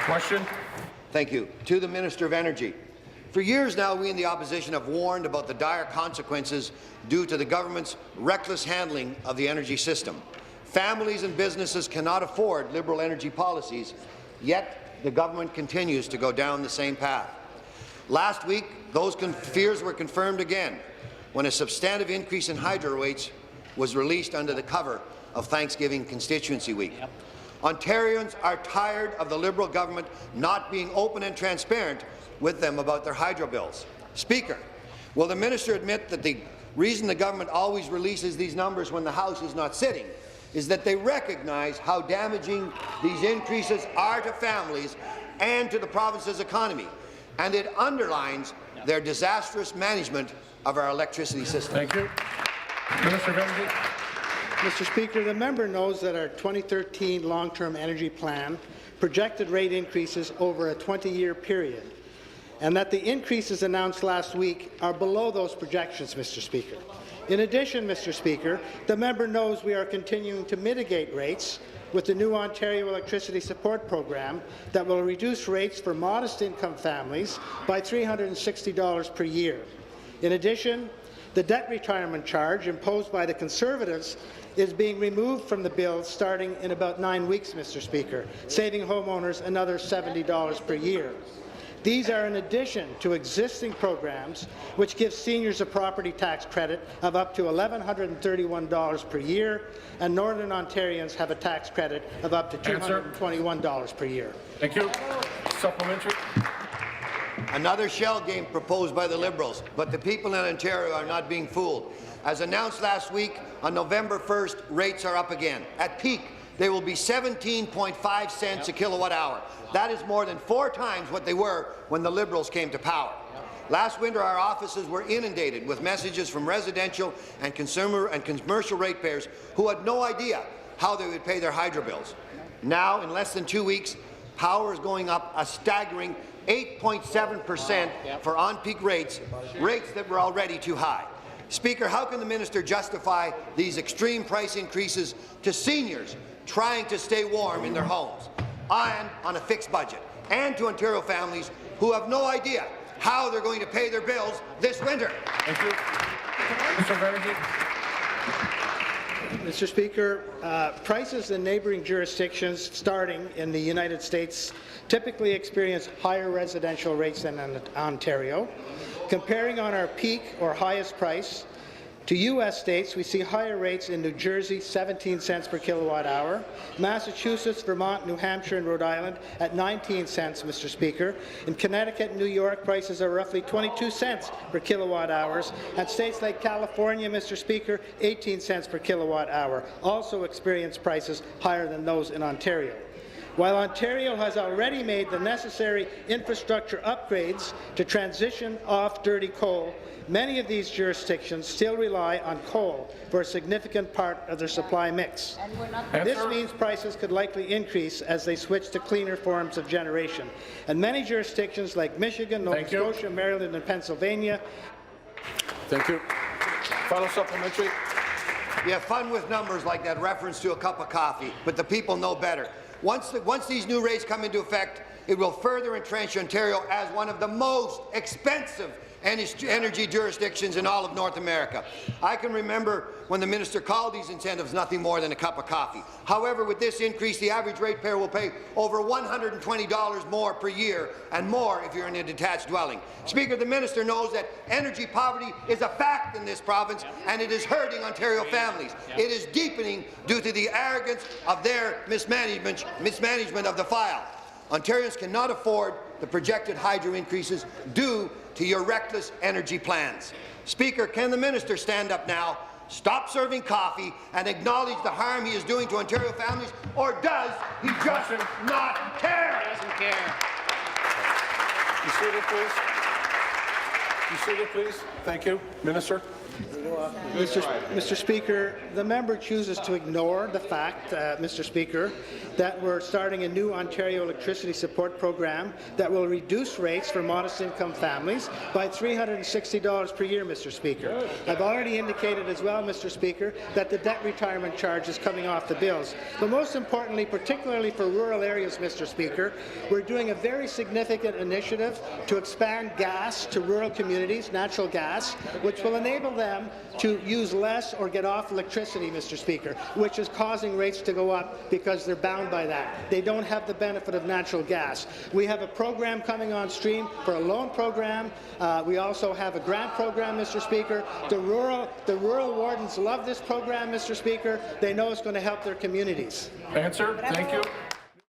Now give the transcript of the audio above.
Question. Thank you. To the Minister of Energy. For years now, we in the opposition have warned about the dire consequences due to the government's reckless handling of the energy system. Families and businesses cannot afford Liberal energy policies, yet the government continues to go down the same path. Last week, those fears were confirmed again when a substantive increase in hydro rates was released under the cover of Thanksgiving constituency week. Ontarians are tired of the Liberal government not being open and transparent with them about their hydro bills. Speaker, will the minister admit that the reason the government always releases these numbers when the House is not sitting is that they recognize how damaging these increases are to families and to the province's economy, and it underlines their disastrous management of our electricity system? Thank you. Minister of Energy. Mr. Speaker, the member knows that our 2013 long-term energy plan projected rate increases over a 20-year period, and that the increases announced last week are below those projections, Mr. Speaker. In addition, Mr. Speaker, the member knows we are continuing to mitigate rates with the new Ontario Electricity Support Program that will reduce rates for modest-income families by $360 per year. In addition, the debt retirement charge imposed by the Conservatives is being removed from the bill starting in about 9 weeks, Mr. Speaker, saving homeowners another $70 per year. These are in addition to existing programs which give seniors a property tax credit of up to $1,131 per year, and Northern Ontarians have a tax credit of up to $221 per year. Thank you. Supplementary. Another shell game proposed by the Liberals, but the people in Ontario are not being fooled. As announced last week, on November 1st, rates are up again. At peak, they will be 17.5 cents a kilowatt hour. That is more than 4 times what they were when the Liberals came to power. Last winter, our offices were inundated with messages from residential and consumer and commercial ratepayers who had no idea how they would pay their hydro bills. Now, in less than 2 weeks, power is going up a staggering 8.7% for on-peak rates that were already too high. Speaker, how can the minister justify these extreme price increases to seniors trying to stay warm in their homes and on a fixed budget, and to Ontario families who have no idea how they're going to pay their bills this winter? Thank you. Mr. Energy. Mr. Speaker, prices in neighbouring jurisdictions starting in the United States typically experience higher residential rates than in Ontario. Comparing on our peak or highest price to U.S. states, we see higher rates in New Jersey, 17 cents per kilowatt hour, Massachusetts, Vermont, New Hampshire, and Rhode Island at 19 cents, Mr. Speaker. In Connecticut and New York, prices are roughly 22 cents per kilowatt hours, and states like California, Mr. Speaker, 18 cents per kilowatt hour, also experience prices higher than those in Ontario. While Ontario has already made the necessary infrastructure upgrades to transition off dirty coal, many of these jurisdictions still rely on coal for a significant part of their supply mix. This means prices could likely increase as they switch to cleaner forms of generation. And many jurisdictions like Michigan, Nova Scotia, Maryland, and Pennsylvania. Thank you. Final supplementary. You have fun with numbers like that reference to a cup of coffee, but the people know better. Once these new rates come into effect, it will further entrench Ontario as one of the most expensive energy jurisdictions in all of North America. I can remember when the minister called these incentives nothing more than a cup of coffee. However, with this increase, the average ratepayer will pay over $120 more per year, and more if you're in a detached dwelling. Speaker, the minister knows that energy poverty is a fact in this province, and it is hurting Ontario families. It is deepening due to the arrogance of their mismanagement of the file. Ontarians cannot afford the projected hydro increases due to your reckless energy plans. Speaker, can the minister stand up now, stop serving coffee, and acknowledge the harm he is doing to Ontario families, or does he just not care? He doesn't care. You seated, please. You seated, please. Thank you. Minister. Mr. Speaker, the member chooses to ignore the fact, Mr. Speaker, that we're starting a new Ontario electricity support program that will reduce rates for modest-income families by $360 per year, Mr. Speaker. I've already indicated as well, Mr. Speaker, that the debt retirement charge is coming off the bills. But most importantly, particularly for rural areas, Mr. Speaker, we're doing a very significant initiative to expand gas to rural communities, natural gas, which will enable them to use less or get off electricity, Mr. Speaker, which is causing rates to go up because they're bound by that. They don't have the benefit of natural gas. We have a program coming on stream for a loan program. We also have a grant program, Mr. Speaker. The rural wardens love this program, Mr. Speaker. They know it's going to help their communities. Answer. Thank you.